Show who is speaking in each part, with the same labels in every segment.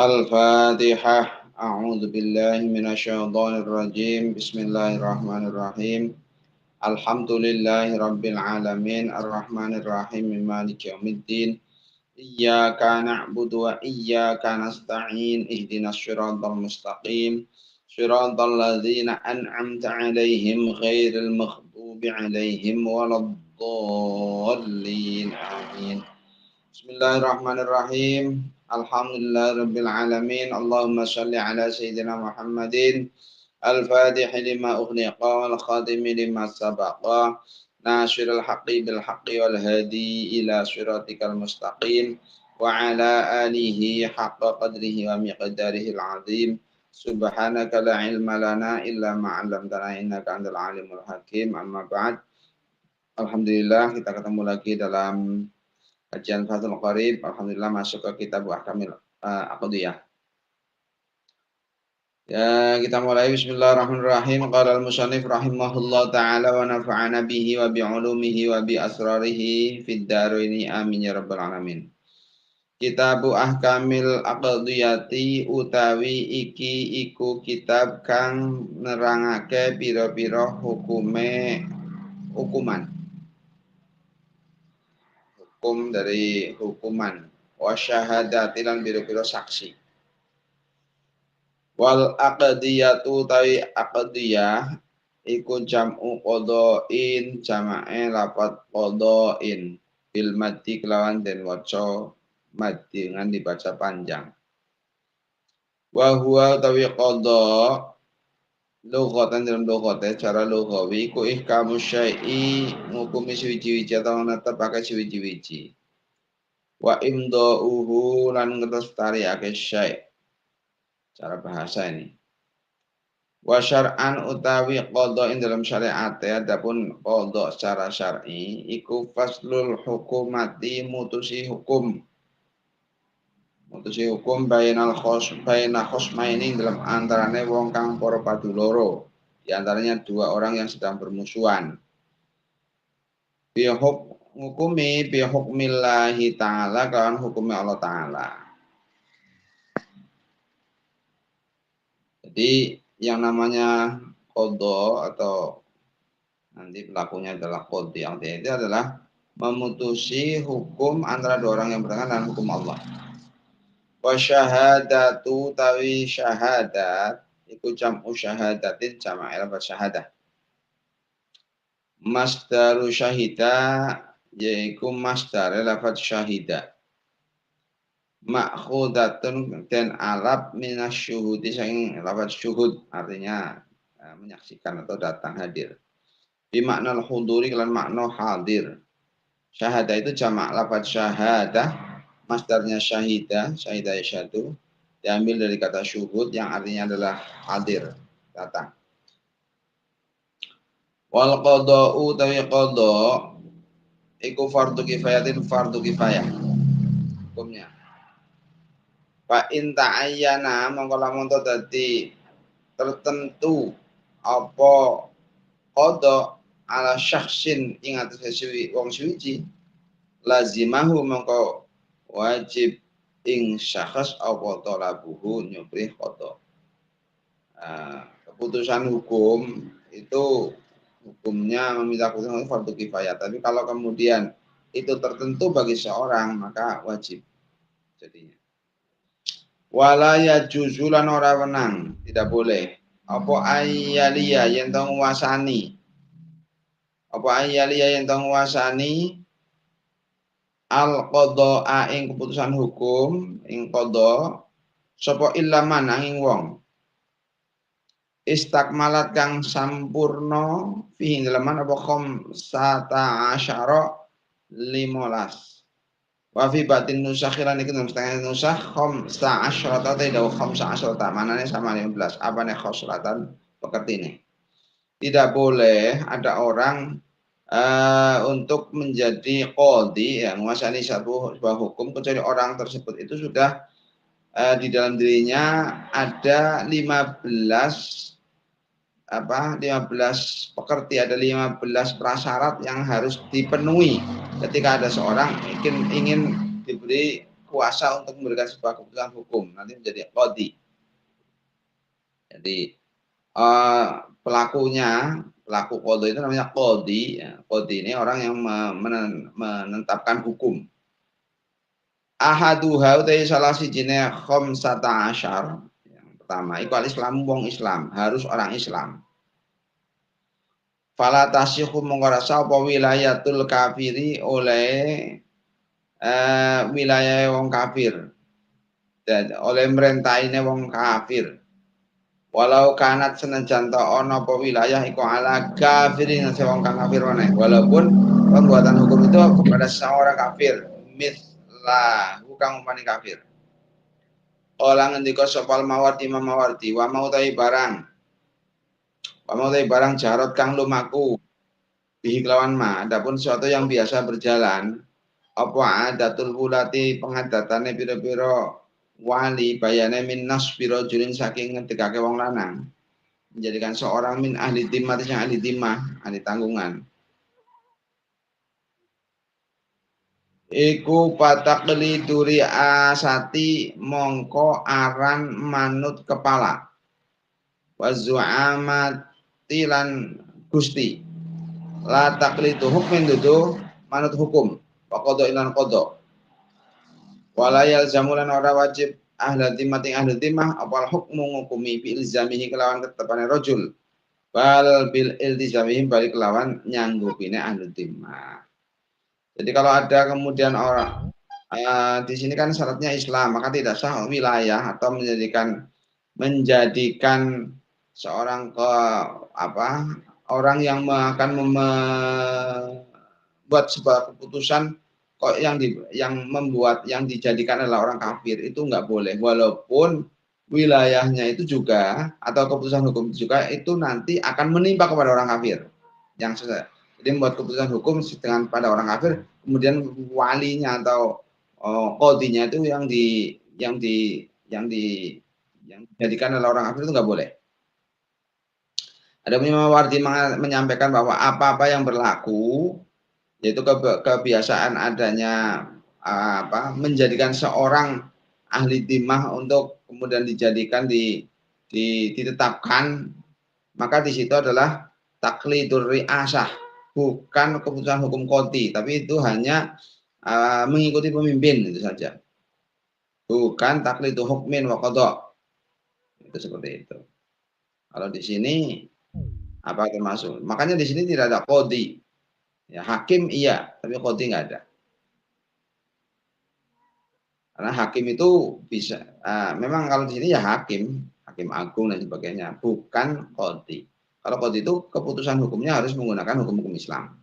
Speaker 1: Al-Fatihah. A'udzu billahi minasyaitonir rajim. Bismillahirrahmanirrahim. Alhamdulillahi rabbil alamin arrahmanir rahim maliki yaumiddin. Iyyaka na'budu wa iyyaka nasta'in. Ihdinas siratal mustaqim. Siratal ladzina an'amta 'alaihim ghairil maghdubi 'alaihim waladdallin. Amin. Bismillahirrahmanirrahim. Alhamdulillahirabbil alamin. Allahumma shalli ala sayyidina Muhammadin al-fatih lima ughliqa wal khatim lima sabaqa nasirul haqqi bil haqqi wal hadi ila siratikal mustaqim wa ala alihi haqqa qadrihi wa miqdarihi al-azim. Subhanaka la ilma lana illa ma 'allamtana innaka antal alimul hakim. Amma ba'd. Alhamdulillah kita ketemu lagi dalam kajian Fathul Qarib. Alhamdulillah masuk ke kitab Ahkamil Aqdiyah. Ya, kita mulai. Bismillahirrahmanirrahim. Qala al-musannif rahimahullah ta'ala wa nafa'ana bihi wa bi'ulumihi wa bi asrarihi fid dharaini amin ya rabbal alamin. Kitabu Ahkamil Aqdiyati utawi iki iku kitab kang nerangake pira-pira hukuman. Hukum dari hukuman wa syahadati lan biro-biro saksi. Wal aqdiyatu tawi aqdiyah iku jam'u qada'in jama'e lafat qada'in bil maddi kelawan den waca maddi dengan dibaca panjang. Wa huwa tawi qada' lughatan dalam lughate cara lughawi ku ihkamu syai'i ngukumi suwiji-wiji atau netepake suwiji-wiji. Wa imdauhu lan ngelestariake syai'. Cara bahasa ini. Wa syar'an utawi qada ing dalam syariat adapun qada secara syar'i iku faslul hukumati mutusi hukum. Mutusi hukum baina khosmaini dalam antarane wong kang para padu loro. Di antaranya dua orang yang sedang bermusuhan. Hukumi bi hukmillahi ta'ala kan hukumnya Allah Ta'ala. Jadi yang namanya qada atau nanti pelakunya adalah qadi yang itu adalah memutusi hukum antara dua orang yang bertentangan dengan hukum Allah. Wa syahadatu tawi syahadat iku jam'u syahadatin jama'il lafaz syahadah. Masdaru syahida yaiku masdar lafaz syahida. Ma'khudatun dan alab minasyuhudi saking lafaz syuhud artinya menyaksikan atau datang hadir. Bi makna huduri lan makna hadir. Syahadah itu jamak lafaz syahadah. Masdarnya syahida, syahida yasyadu, diambil dari kata syuhud yang artinya adalah hadir, datang. Wal qada'u tawi qada' iku fardu kifayatin fardu kifayah. Hukumnya. Fa in ta'ayyana mongko lamun dadi tertentu apa qada' ala syakhsin ing atase wong suwiji lazimahu mongko wajib ing syakhs apa talabuhu nyubrih qada. Keputusan hukum itu hukumnya meminta keputusan fardu kifayah, tapi kalau kemudian itu tertentu bagi seorang maka wajib jadinya. Wala yajuzu lan ora wenang, tidak boleh apa ayyaliya yen tong nguasani. Apa ayyaliya yen tong nguasani al-qadha'a ing keputusan hukum ing qadha sapa ilaman angin wong istakmalat kang sampurna fihi dalaman apa khamsata asyara 15 wa fi batin nusakhilan iki setengah nusakh khamsa asyara ta dawu khamsa asyara manane sama 15 apane khoslatan pekertine. Tidak boleh ada orang untuk menjadi qadhi yang menguasai sebuah hukum kecuali orang tersebut itu sudah di dalam dirinya ada 15 pekerti, ada 15 prasyarat yang harus dipenuhi ketika ada seorang ingin diberi kuasa untuk memberikan sebuah keputusan hukum, nanti menjadi qadhi. Jadi pelaku qadha itu namanya qadhi. Ya. Qadhi ini orang yang menetapkan hukum. Ahaduha utai salah sijine khamsata asyar. Yang pertama, iku al-Islam wong Islam, harus orang Islam. Fala tasyihu mengorasa apa wilayatul kafiri oleh wilayah wong kafir. Dan oleh merentaine wong kafir. Walau kanat senajan ta ana apa wilayah iku ala kafirin wong kafir meneh. Walaupun pembuatan hukum itu kepada seorang kafir, mislah bukan umpani kafir. Orang ngendika sopal mawardi mamawardi wa mau tai barang jarot kang lumaku bihi kelawan ma. Adapun sesuatu yang biasa berjalan apa adatul wulati pengadatane pira-pira wali bayane min nasbiro julin saking ngedekake wong lanang menjadikan seorang min ahli timah yang ahli timah, ahli tanggungan. Iku patakli duri asati mongko aran manut kepala. Wazu'amati lan gusti. La taklidu hukmin dudu manut hukum. Wa qadha ilan qadha. Wala yalzamulan ora wajib ahli timah ing ahli timah apal hukmu ngukumi bi ilzamihi kelawan ketepane rajul. Bal bil iltizamihim balik kelawan nyanggupine ahli timah. Jadi kalau ada kemudian orang di sini kan syaratnya Islam, maka tidak sah wilayah atau menjadikan seorang orang yang akan membuat sebuah keputusan kok yang dijadikan adalah orang kafir itu nggak boleh, walaupun wilayahnya itu juga atau keputusan hukum juga itu nanti akan menimpa kepada orang kafir yang jadi membuat keputusan hukum dengan pada orang kafir, kemudian walinya atau qadhinya itu yang dijadikan adalah orang kafir itu nggak boleh. Ada Imam Mawardi menyampaikan bahwa apa-apa yang berlaku yaitu kebiasaan adanya menjadikan seorang ahli timah untuk kemudian ditetapkan, maka di situ adalah taklidur ri'asah, bukan keputusan hukum qadhi, tapi itu hanya mengikuti pemimpin itu saja. Bukan taklidu hukmin wa qadha. Itu seperti itu. Kalau di sini termasuk? Makanya di sini tidak ada qadhi. Ya, hakim iya, tapi qadhi enggak ada. Karena hakim itu bisa memang kalau di sini ya hakim agung dan sebagainya, bukan qadhi. Kalau qadhi itu keputusan hukumnya harus menggunakan hukum-hukum Islam.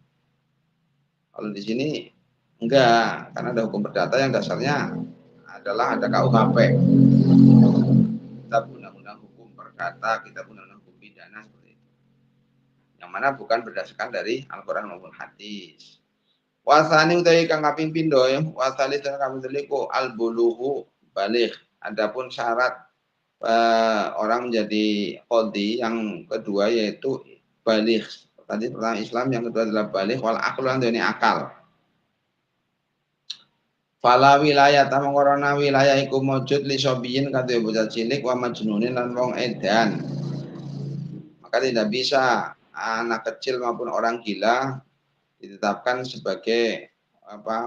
Speaker 1: Kalau di sini enggak, karena ada hukum perdata yang dasarnya adalah ada KUHP. Kita undang-undang hukum perdata, kita undang-undang hukum pidana seperti itu. Yang mana bukan berdasarkan dari Al-Qur'an maupun hadis. Wasani utawi kang kaping pindho ya, wasali kang kaping telu al-bulughu baligh. Adapun syarat orang menjadi qadhi yang kedua yaitu baligh. Tadi pertama Islam, yang kedua adalah baligh wal aqlu lan akal. Fala wilayah ta mengkorona wilayah iku mujud li sobiyin kadhe bocah cilik wa majnunin lan wong edan. Maka tidak bisa anak kecil maupun orang gila ditetapkan sebagai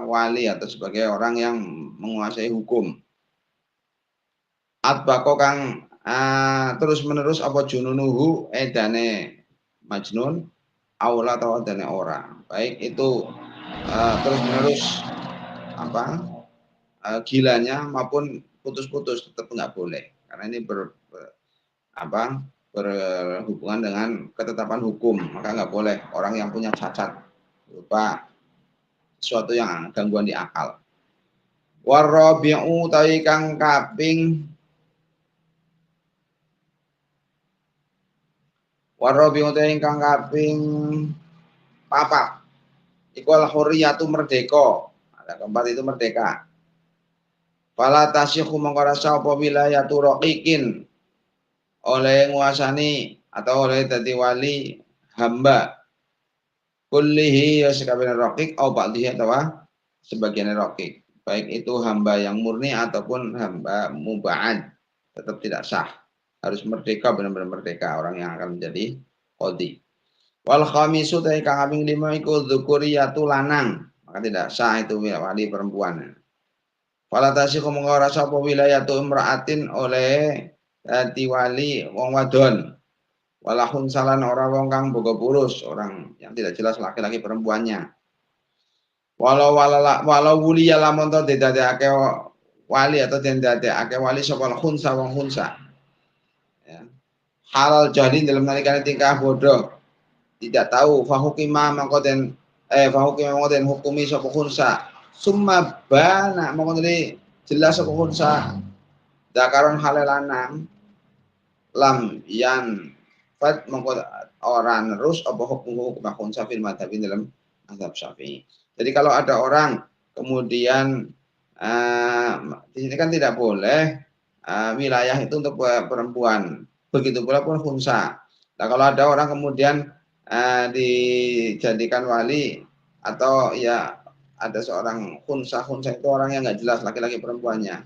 Speaker 1: wali atau sebagai orang yang menguasai hukum. Atbako kang terus menerus apa jununuhu edane majnun aula atau edane orang. Baik itu terus menerus gilanya maupun putus-putus tetap nggak boleh, karena ini berhubungan dengan ketetapan hukum, maka nggak boleh orang yang punya cacat berupa sesuatu yang gangguan di akal. Warabi'u tawi kang kaping papat iku al-hurriyatu merdeka. Ada keempat itu merdeka. Fala tasyikhu mengkorasa apa wilayatu raqiqin oleh nguasani atau oleh dadi wali hamba kullihi ya sekabehane raqiq au ba'dhihi atau sebagian raqiq. baik itu hamba yang murni ataupun hamba muba'ad, tetap tidak sah. Harus merdeka, benar-benar merdeka orang yang akan menjadi qadhi. Wal khamisu ta kang kaping 5 iku dzukuriyatu lanang, maka tidak sah itu wali perempuan. Fala tasih mongko ora sapa wilayatu imra'atin oleh diwali wong wadon. Walahun salan orang wong kang boga purus, orang yang tidak jelas laki-laki perempuannya. Walau wuliya lamun to didadekake wali atau didadekake wali sapa khunsa wong khunsa. Ya. Halal jalin dalam nalikane tingkah bodoh, tidak tahu fahukima mongko den fahukima mongko den hukumi sapa khunsa. Summa bana mongko jelas sapa khunsa. Zakaron halal lanang lam yan fat mongko orang terus apa hukum khunsa fil madzhab dalam mazhab Syafi'i. Jadi kalau ada orang kemudian di sini kan tidak boleh wilayah itu untuk perempuan. Begitu pula pun khunsa. Nah, kalau ada orang kemudian dijadikan wali atau ya ada seorang khunsa itu orang yang nggak jelas laki-laki perempuannya.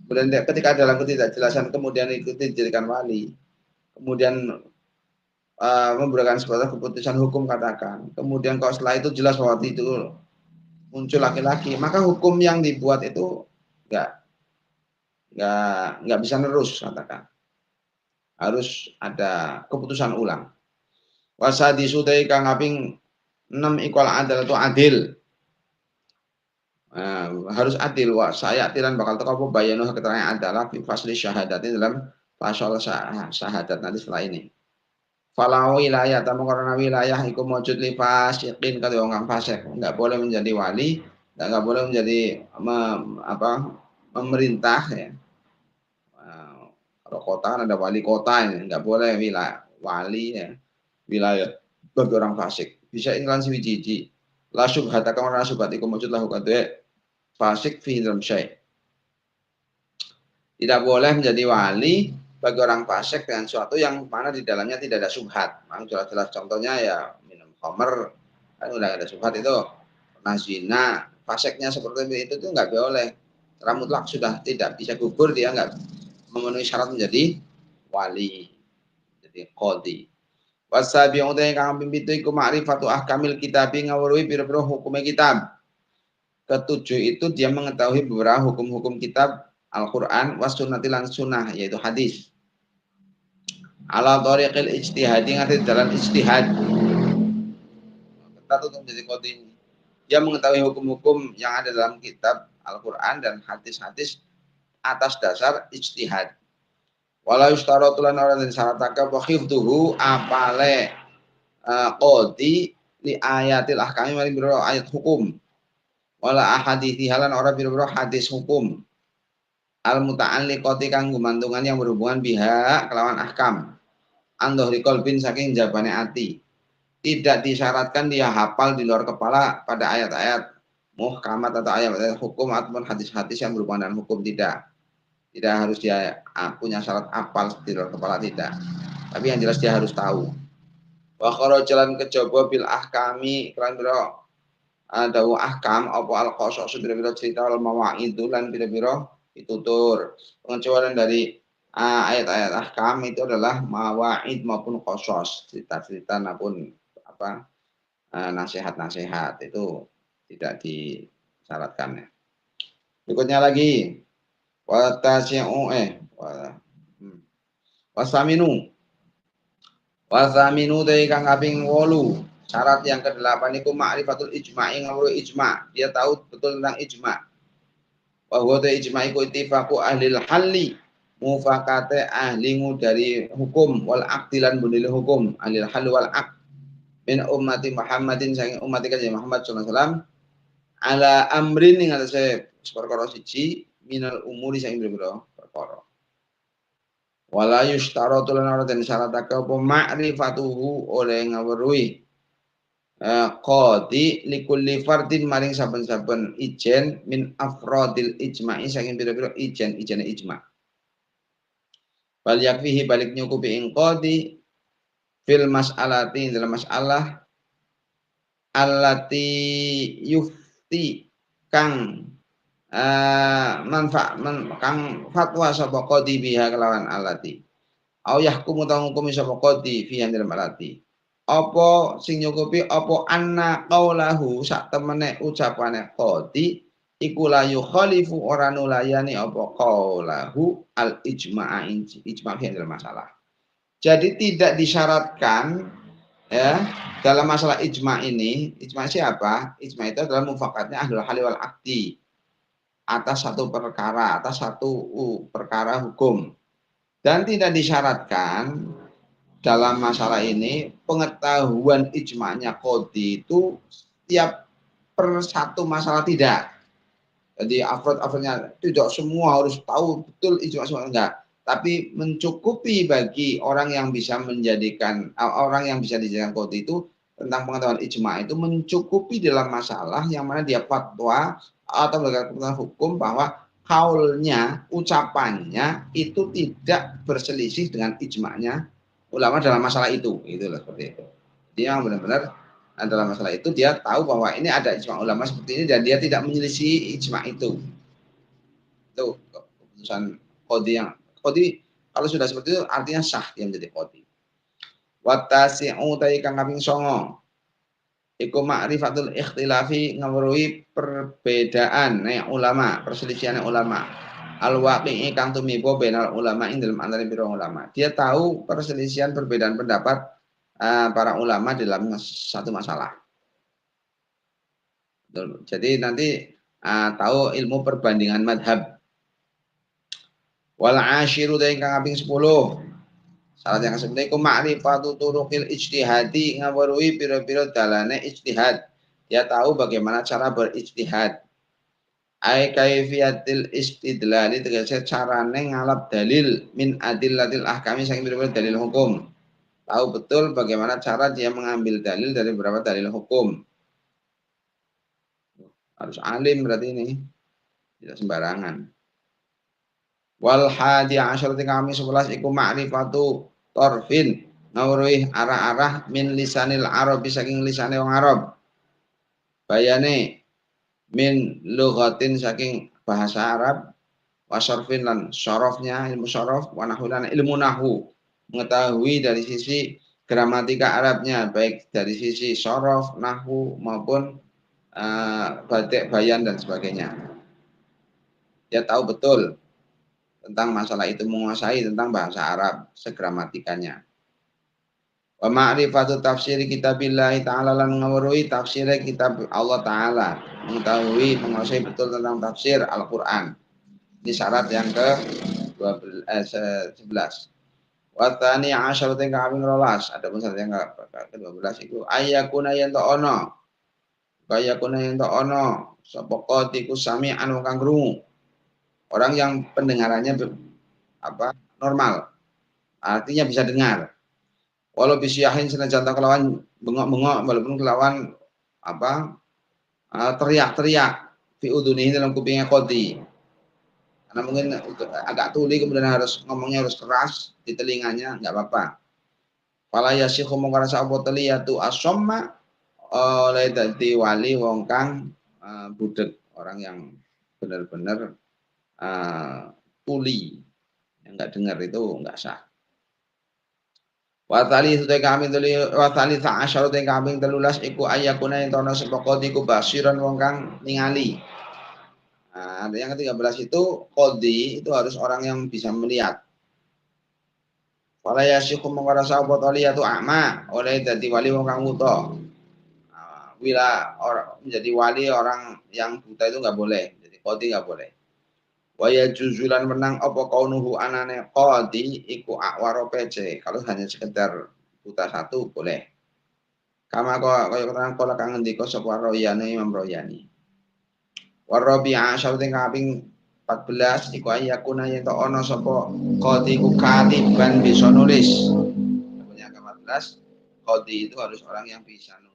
Speaker 1: Kemudian ketika dalam ketidakjelasan kemudian itu dijadikan wali, kemudian memberikan sebuah keputusan hukum katakan, kemudian kalau setelah itu jelas bahwa itu muncul laki-laki, maka hukum yang dibuat itu nggak bisa terus katakan, harus ada keputusan ulang. Wasadi sudai kang kaping 6 ikwal adil itu adil. Harus adil wa saya tiran bakal teko apa bayanu keterangan adalah fi fasli syahadatin dalam pasal syahadat nanti setelah ini. Falau wilayah tamu karena wilayah iku mujud li fasiqin kata orang fasik, enggak boleh menjadi wali, enggak boleh menjadi pemerintah ya. Kalau kota ada wali kota ini, enggak boleh wilayah wali ya. Wilayah bagi orang fasik. Bisa inglan siwiji la syubhata kama la syubhat iku mujud lahu kadhe fasik fi dalam syai'. Tidak boleh menjadi wali bagi orang fasik dengan suatu yang mana di dalamnya tidak ada subhat. Memang jelas-jelas contohnya ya minum khamr, kan udah ada subhat itu. Pernah zina, fasiknya seperti itu tuh nggak boleh. Secara mutlak sudah tidak bisa gugur, dia nggak memenuhi syarat menjadi wali. Jadi qadhi. Wasabi'u ta kang pipitu iku ma'rifatu ahkamil kitabi ngawruhi pira-pira hukume kitab. Ketujuh itu dia mengetahui beberapa hukum-hukum kitab Al-Quran was sunnati lan sunnah yaitu hadis. Ala tariqil ijtihadi ngerti jalan ijtihad. Kita tuh menjadi qadhi. Dia mengetahui hukum-hukum yang ada dalam kitab Al-Quran dan hadis-hadis atas dasar ijtihad. Walau istaratulan orang dan syarataka wa khifduhu apale qadhi li ayatil ahkami mari biro ayat hukum. Wala ahadithi halan orang biro hadis hukum. Al muta'alliqati kang gumantungan yang berhubungan biha kelawan ahkam. Andohri kolbin saking jabane ati. Tidak disyaratkan dia hafal di luar kepala pada ayat-ayat muhkamat atau ayat-ayat hukum ataupun hadis-hadis yang berhubungan dengan hukum, tidak. Tidak harus dia punya syarat hafal di luar kepala, tidak. Tapi yang jelas dia harus tahu. Wa kharajalan kejaba bil ahkami kelan biro dawu ahkam apa al-qasas biro cerita wal mawaidu lan biro ditutur. Pengecualian dari ayat-ayat ahkam itu adalah mawaid maupun qasas, cerita-cerita maupun nasihat-nasihat itu tidak disyaratkan. Berikutnya lagi wasaminu dari kang kaping 8 syarat yang ke-8 itu ma'rifatul ijma'i ngawru ijma'. Dia tahu betul tentang ijma'. Bahwa ijma' iku ittifaqu ahli halli mufakate ahlingu dari hukum wal aqdilan bunil hukum ahli hal wal aqd min ummati Muhammadin saking umat kanjeng Muhammad sallallahu alaihi wasallam ala amrin ing atase perkara siji minal umuri saking biro perkara. Wala yustaratu lan ora den syaratake apa ma'rifatuhu oleh ngawruhi qadi likulli fardin maring saben-saben ijen min afradil ijma'i saking biro-biro ijene ijma'. Bal yakfihi balik nyukupi ing qadi fil mas'alati dalam masalah allati yufti kang kang fatwa sapa qadi biha kelawan alati. Au yahkumu ta hukumi sapa qadi fi handil alati. Apa sing nyukupi apa anna qaulahu sak temene ucapane qadi iku la yukhalifu ora nulayani apa qaulahu al ijma'a ijma' fi handil masalah. Jadi tidak disyaratkan ya dalam masalah ijma' ini, ijma' siapa? Ijma' itu adalah mufakatnya ahlul hali wal aqdi atas satu perkara, atas satu perkara hukum. Dan tidak disyaratkan dalam masalah ini pengetahuan ijma'nya qadi itu setiap per satu masalah tidak. Jadi afrod-afrodnya tidak semua harus tahu betul ijma' semua enggak. Tapi mencukupi bagi orang yang bisa menjadikan orang yang bisa dijadikan qadi itu tentang pengetahuan ijma' itu mencukupi dalam masalah yang mana dia fatwa atau keputusan hukum bahwa kaulnya, ucapannya itu tidak berselisih dengan ijma'nya ulama dalam masalah itu, itulah seperti itu. Dia benar-benar dalam masalah itu dia tahu bahwa ini ada ijma' ulama seperti ini dan dia tidak menyelisih ijma' itu. Itu keputusan qadi yang qadi kalau sudah seperti itu artinya sah dia menjadi qadi. Watasi'u ta kang kaping 9. Iku ma'rifatul ikhtilafi ngawruhi perbedaan ulama, perselisihan ulama. Al-waqi'i kang tumibo bainal ulama ing dalam antara pira ulama. Dia tahu perselisihan perbedaan pendapat para ulama dalam satu masalah. Jadi nanti tahu ilmu perbandingan madhab. Wal asyiru dari kang kaping 10. Syarat yang ke-10 iku ma'rifatu turuqil ijtihadi ngaweruhi pira-pira dalane ijtihad. Dia tahu bagaimana cara berijtihad. Ai kaifiyatil istidlali tegese carane ngalap dalil min adillatil ahkami saking pira-pira dalil hukum. Tahu betul bagaimana cara dia mengambil dalil dari beberapa dalil hukum. Harus alim berarti ini. Tidak sembarangan. Wal hadi asyar kami 11 iku ma'rifatu torfin ngawruhi arah-arah min lisanil Arab saking lisane wong Arab. Bayane min lughatin saking bahasa Arab wasorfin lan syarafnya ilmu syaraf wa nahwulan ilmu nahwu mengetahui dari sisi gramatika Arabnya baik dari sisi syaraf nahwu maupun batik bayan dan sebagainya. Dia tahu betul tentang masalah itu, menguasai tentang bahasa Arab segramatikanya. Wa ma'rifatu tafsir kitabillah ta'ala lan ngawruhi tafsir kitab Allah Ta'ala, mengetahui menguasai betul tentang tafsir Al-Qur'an. Ini syarat yang ke-11. Wa tsani asyara teng kaping 12. Adapun syarat yang ke-12 itu ayakuna yen to ono. Ayakuna yen to ono sapa qatiku sami'an wong kang krungu. Orang yang pendengarannya normal. Artinya bisa dengar. Walau bisyahin senajan kelawan bengok-bengok walaupun kelawan teriak-teriak fi udunihi dalam kupingnya qadi. Karena mungkin agak tuli kemudian ngomongnya harus keras di telinganya enggak apa-apa. Fala yasikhu mongko rasa apa teliyatu asamma oleh dadi wali wong kang budek, orang yang benar-benar tuli yang enggak dengar itu enggak sah. Watali itu kami tuli watali tak asyara te kami 13 iku ayakuna yen tono sepoko iku basiran wong kang ningali. Nah, yang ke-13 itu qadi itu harus orang yang bisa melihat. Wala yasyikhu mengkarasa apa taliyatu a'ma oleh dadi wali wong kang buta. Bila menjadi wali orang yang buta itu enggak boleh, jadi qadi enggak boleh. Waya juzulan menang apa kaunuhu anane qadi iku akwaro pece. Kalau hanya sekedar buta satu boleh. Kama kaya keterangan kala kang ngendika sapa Royani Imam Royani. Warabi'a syauting kaping 14 iku ayakuna yen to ana sapa qadi ku katiban bisa nulis. Yang ke-14 qadi itu harus orang yang bisa nulis.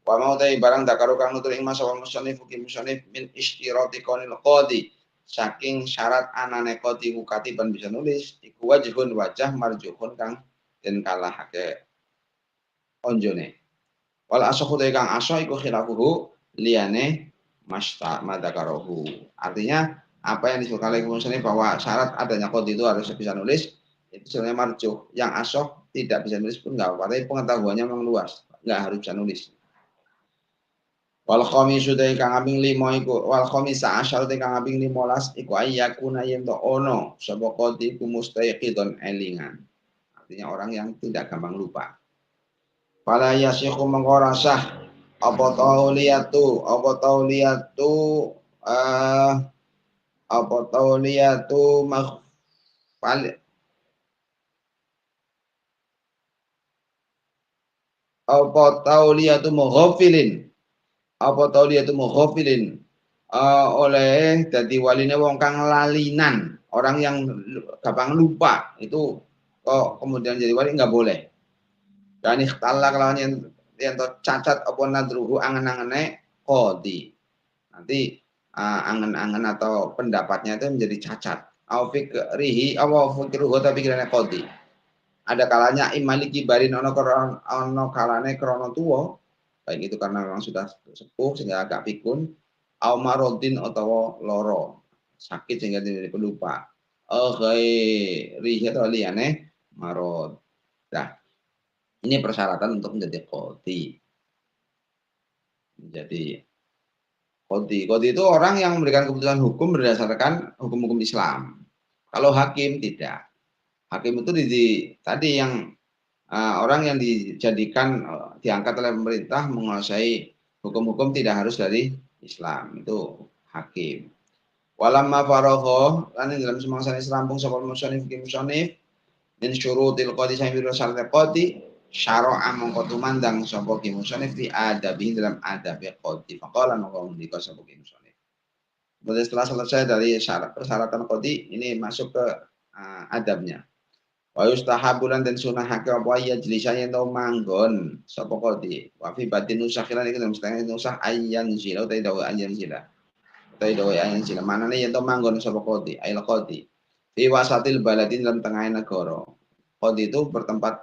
Speaker 1: Wa mau ta barang dakaru kang nutur ing masalah musannif min istirati qanil qadi saking syarat anane qadi ku katiban bisa nulis iku wajhun wajah marjuhun kang den kalahake onjone. Wal asahu kang asa iku khilafuhu liyane madakarohu. Artinya apa yang disebutkan oleh musannif bahwa syarat adanya qadi itu harus bisa nulis, itu sebenarnya marjuh. Yang asoh tidak bisa nulis pun nggak apa-apa, tapi pengetahuannya memang luas, nggak harus bisa nulis. Wal khamisu te kang kaping 5 iku wal khamisa asyar te kang kaping 15 iku ayyakuna yen to ono sapa qadi ku mustayqidon elingan. Artinya orang yang tidak gampang lupa. Fala yasikhu mengko sah apa tauliyatu eh apa tauliyatu maghfal apa tauliyatu mughafilin apa tauliyatu mughafilin oleh dadi waline wong kang lalinan, orang yang gampang lupa itu kok kemudian jadi wali nggak boleh. Dan ikhtalla kelawan yang cacat apa nadruhu angen-angene qadi. Nanti angen-angen atau pendapatnya itu menjadi cacat. Au fikrihi aw fikruhu ta pikirannya qadi. Ada kalanya imaliki barin ono kalane krono tuwa, baik itu karena memang sudah sepuh sehingga agak pikun, au marodin atau loro, sakit sehingga jadi pelupa. Rihi atau liyane marod. Nah, ini persyaratan untuk menjadi qadi. Menjadi qadi itu orang yang memberikan keputusan hukum berdasarkan hukum-hukum Islam. Kalau hakim tidak. Hakim itu tadi yang orang yang dijadikan diangkat oleh pemerintah menguasai hukum-hukum tidak harus dari Islam, itu hakim. Walamma faragha lan dalam semangsa rampung sapa musannif min syurutil qadi sami syarat qadi syara'a mongko tumandang sapa ki musannif fi adabi dalam adab qadi faqala mongko ndika sapa ki musannif. Kemudian setelah selesai dari syarat persyaratan qadi ini masuk ke adabnya. Wa yustahabulan dan sunahake apa ya jelisan yang tau manggon sapa qadi. Wa fi batin nusakhilan iki dalam setengah nusah ayyan zila utai dawa ayyan zila. Utai dawa ayyan zila. Manane yang tau manggon sapa qadi, ail qadi. Fi wasatil baladin dalam tengah negara. Qadi itu bertempat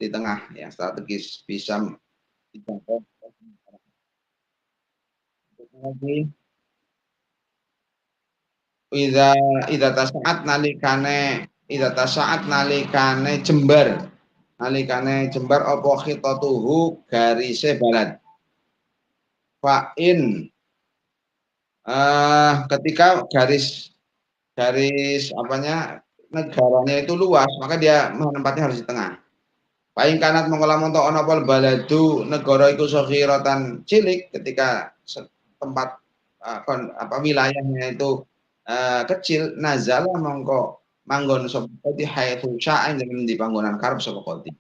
Speaker 1: di tengah yang strategis bisa dijangkau. Ida ida tasaat nalikane jembar apa khitatuhu garise balad fa'in ketika garis apanya negaranya itu luas maka dia menempatnya harus di tengah. Paling kanat mengolah montok ono pol baladu negara iku saghiratan cilik ketika tempat wilayahnya itu kecil nazala mongko manggon sapa di haitsu sya'in di panggonan karep sapa qadi.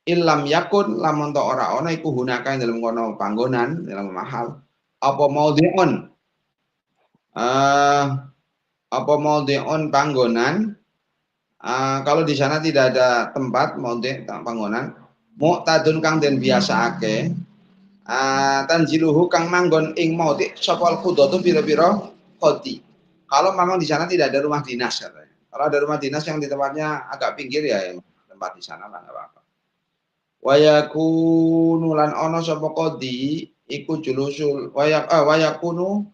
Speaker 1: Ilam yakun lamun to ora ana iku hunaka dalam kono panggonan dalam mahal apa maudhi'un apa maudhi'un panggonan kalau di sana tidak ada tempat maudhi' panggonan mu'tadun kang den biasaake tanjiluhu kang manggon ing maudhi' sapa al-qudatu pira-pira qadi. Kalau memang di sana tidak ada rumah dinas katanya. Kalau ada rumah dinas yang di tempatnya agak pinggir ya tempat di sana lah enggak apa-apa. Wayakunu lan ono sapa qadi iku julusul wayakunu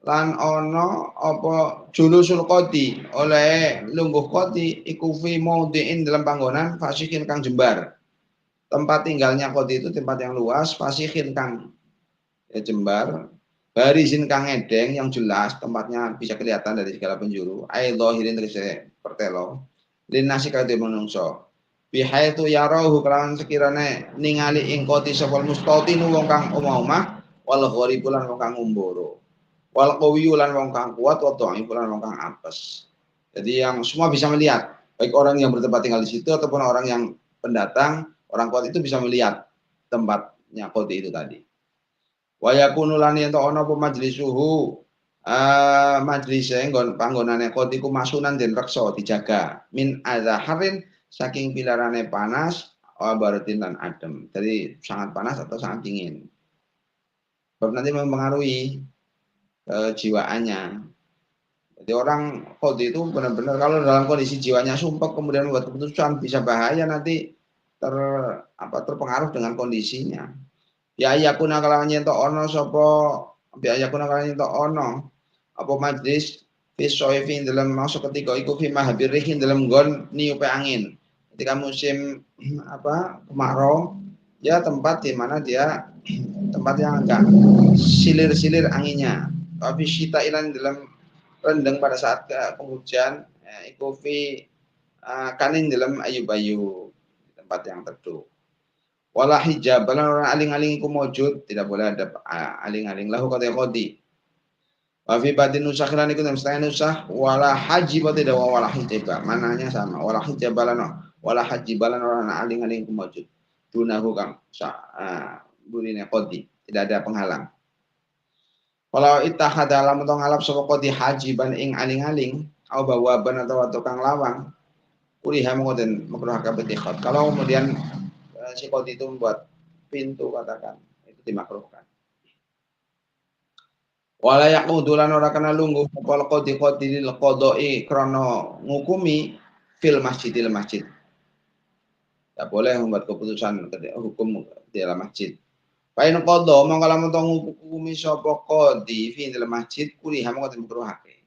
Speaker 1: lan ono apa julusul qadi oleh lungguh qadi iku fi maudhi'in dalam panggonan fasihin kang jembar. Tempat tinggalnya qadi itu tempat yang luas, fasihin kang ya jembar, barizin kang edeng yang jelas, tempatnya bisa kelihatan dari segala penjuru. Ai zahirin tegese pertelo. Linasi kadhe menungso. Bihaitu yarahu kelawan sekirane ningali ing qati sapa mustatinu wong kang omah-omah wal gharibu lan wong kang ngumboro. Wal qawiyyu lan wong kang kuat wa dha'ifu lan wong kang apes. Jadi yang semua bisa melihat, baik orang yang bertempat tinggal di situ ataupun orang yang pendatang, orang kuat itu bisa melihat tempatnya qati itu tadi. Wa yakunu lan yen ana apa majlisuhu majlise nggon panggonane qati ku masunan den reksa dijaga min azharin saking pilarane panas baratin dan adem. Jadi sangat panas atau sangat dingin. Sebab nanti mempengaruhi kejiwaannya. Jadi orang qadi itu benar-benar kalau dalam kondisi jiwanya sumpek kemudian membuat keputusan bisa bahaya nanti terpengaruh dengan kondisinya. Ya yakuna kalawan yen to ana sapa Bi ayakuna kan itu ono apa majlis fi soifin dalam masuk ketika iku fi mahabirihin dalam gon niupe angin. Ketika musim apa kemarau, ya tempat di mana dia tempat yang agak silir-silir anginnya. Tapi syita ilan dalam rendeng pada saat penghujan, iku fi kanin dalam ayu-bayu tempat yang teduh. Wala hijab, orang aling-aling iku mojud, tidak boleh ada aling-aling lahu kata kodi. Wa fi batin nusakhilan iku dalam setengah nusah wala haji tidak wala hijab. Mananya sama. Wala hijab balano, wala haji balan orang aling-aling iku mojud. Dunahu kang burine kodi, tidak ada penghalang. Kalau ittahada lam tong ngalap sapa kodi haji ban ing aling-aling au bawaban atau tukang lawang kuriha mengkoden makruh kabeh. Kalau kemudian si kodi itu membuat pintu katakan itu dimakruhkan. Wala yaqudulan ora kana lungguh apa qadi lil qada'i krana ngukumi fil masjidil masjid. Tidak boleh membuat keputusan hukum di dalam masjid. Pain qada mongko lamun to ngukumi sapa qadi fi dalam masjid kuriha mongko makruhake.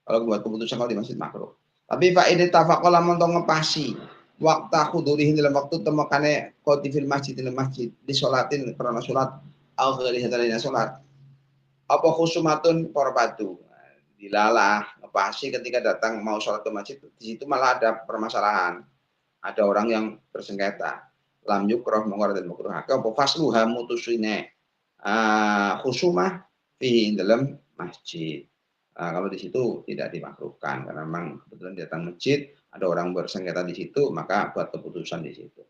Speaker 1: Kalau membuat keputusan kalau di masjid makruh. Tapi fa ide tafaqqa lamun to ngepasi waktu hudurihin dalam waktu temekane qadi fil masjidil masjid di salatin krana salat au ghairi hadalina salat. Apa khusumatun korpatu dilalah ngepasi ketika datang mau sholat ke masjid di situ malah ada permasalahan, ada orang yang bersengketa lam yukroh mengor dan makruh apa fasluha mutusine khusumah fi dalam masjid. Kalau di situ tidak dimakruhkan karena memang kebetulan datang masjid ada orang bersengketa di situ maka buat keputusan di situ.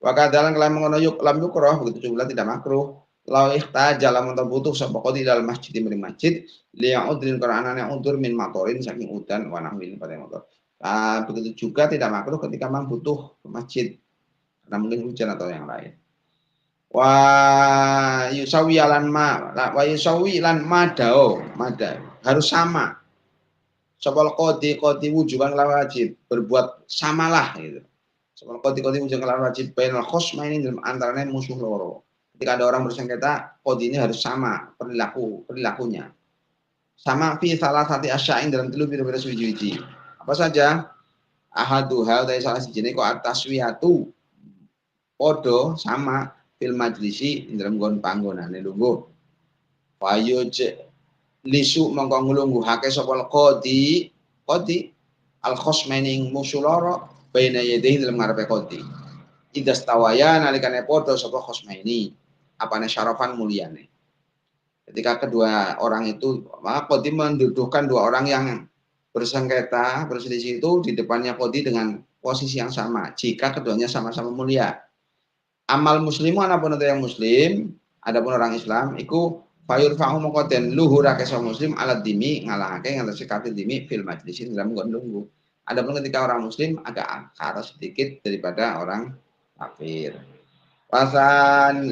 Speaker 1: Wakadalan kalau mengono yuk lam yukroh begitu juga tidak makruh. Lau ihtaja lamun butuh sapa qadi dalam masjid di masjid liang udrin karena anane udur min matorin saking udan wa nahwin pada motor. Begitu juga tidak makruh ketika memang butuh ke masjid karena mungkin hujan atau yang lain. Wa yusawi lan ma wa yusawi lan madao mada harus sama. Sapa qadi wujuban lawan wajib berbuat samalah gitu. Sapa qadi wujuban lawan wajib bainal khosma ini dalam antaranya musuh loro. Ketika ada orang bersengketa, kode ini harus sama perilakunya. Sama fi salah satu asyain dalam telu bira-bira suwi-wiji. Apa saja? Ahaduha dari salah si jenis kok atas wiatu podo sama fil majlisi dalam gon panggonan lungguh. Wayuj lisu mongko nglungguhake sapa kodi al khosmening musuloro baina yadihi dalam ngarepe kodi. Idas tawaya nalikane podo sapa khosmeni apane syarafan muliane. Ketika kedua orang itu, maka kodi menduduhkan dua orang yang bersengketa, berselisih itu di depannya kodi dengan posisi yang sama. Jika keduanya sama-sama mulia. Amal muslimu anapun itu yang muslim, adapun orang Islam, iku fayur fa'u mengkoden luhurake sama muslim alat dimi ngalahake ngatasi kafir dimi fil majlisin dalam nunggu. Adapun ketika orang muslim agak akar sedikit daripada orang kafir. Wasan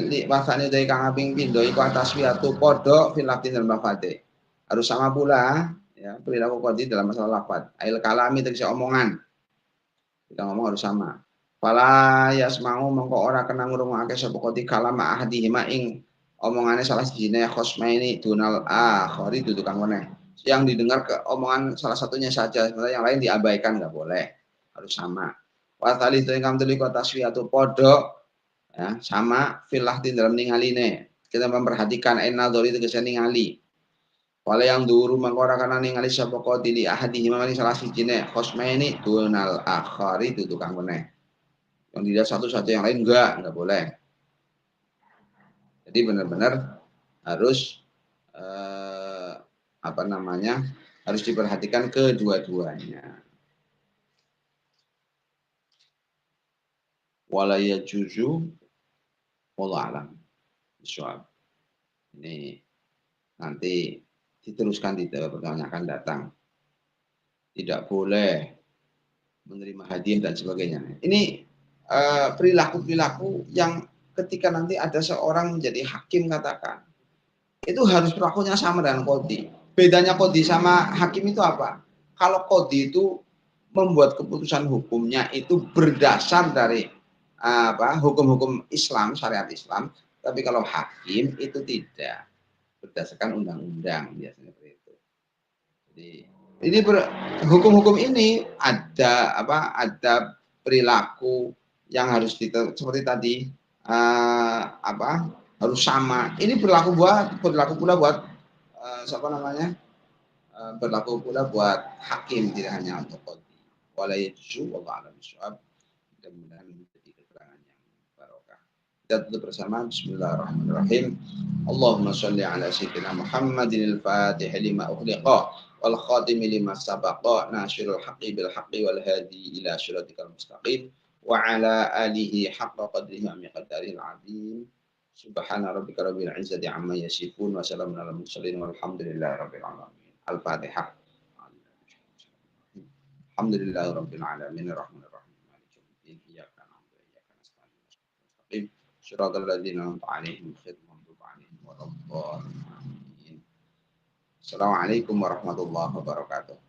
Speaker 1: dari kang aping pindo iku atas wiatu podo filatin dan mafade. Harus sama pula ya perilaku kodi dalam masalah lafaz. Ail kalami tegese omongan. Kita ngomong harus sama. Fala yasma'u mongko ora kena ngrungokake sapa kodi kalama ahadihima ing omongane salah sijine khosmaini dunal akhari dudu kang meneh. Yang didengar ke omongan salah satunya saja, sementara yang lain diabaikan enggak boleh. Harus sama. Wa tsalitsatu ingkang telu atas wiatu podo ya, sama filahtin dalam ningaline kita memperhatikan enadori tegese ningali wala yang duru mangkora kana ningali sapa qadili ahadihi mali salah sijine khosmaini dunal akhari itu tukang meneh yang tidak satu yang lain enggak boleh. Jadi benar-benar harus harus diperhatikan kedua-duanya. Wala yajuzu wallahu alam. Soal ini nanti diteruskan di pertanyaan akan datang. Tidak boleh menerima hadiah dan sebagainya. Ini perilaku-perilaku yang ketika nanti ada seorang menjadi hakim katakan itu harus perilakunya sama dengan qadhi. Bedanya qadhi sama hakim itu apa? Kalau qadhi itu membuat keputusan hukumnya itu berdasar dari hukum-hukum Islam, syariat Islam. Tapi kalau hakim itu tidak. berdasarkan undang-undang biasanya seperti itu. Jadi ini hukum-hukum ini ada perilaku yang harus seperti tadi harus sama. Ini berlaku pula buat berlaku pula buat hakim, tidak hanya untuk qadhi. Wala yajzu wallahu a'lam bishawab. Mudah-mudahan menjadi keterangan yang barokah. Kita tutup bersama bismillahirrahmanirrahim. Allahumma shalli ala sayyidina Muhammadin al-Fatih lima ughliqa wal khatimi lima sabaqa nasirul haqqi bil haqqi wal hadi ila siratikal mustaqim wa ala alihi haqqa qadrihi wa miqdaril azim. Subhana rabbika rabbil izzati amma yasifun wa salamun alal mursalin walhamdulillahi rabbil alamin. Al-Fatihah. Alhamdulillahi rabbil alamin arrahmanir rahim maliki yaumiddin iyyaka na'budu wa iyyaka nasta'in mustaqim siratal ladzina an'amta 'alaihim ghairil maghdubi 'alaihim waladdallin. Assalamualaikum warahmatullahi wabarakatuh.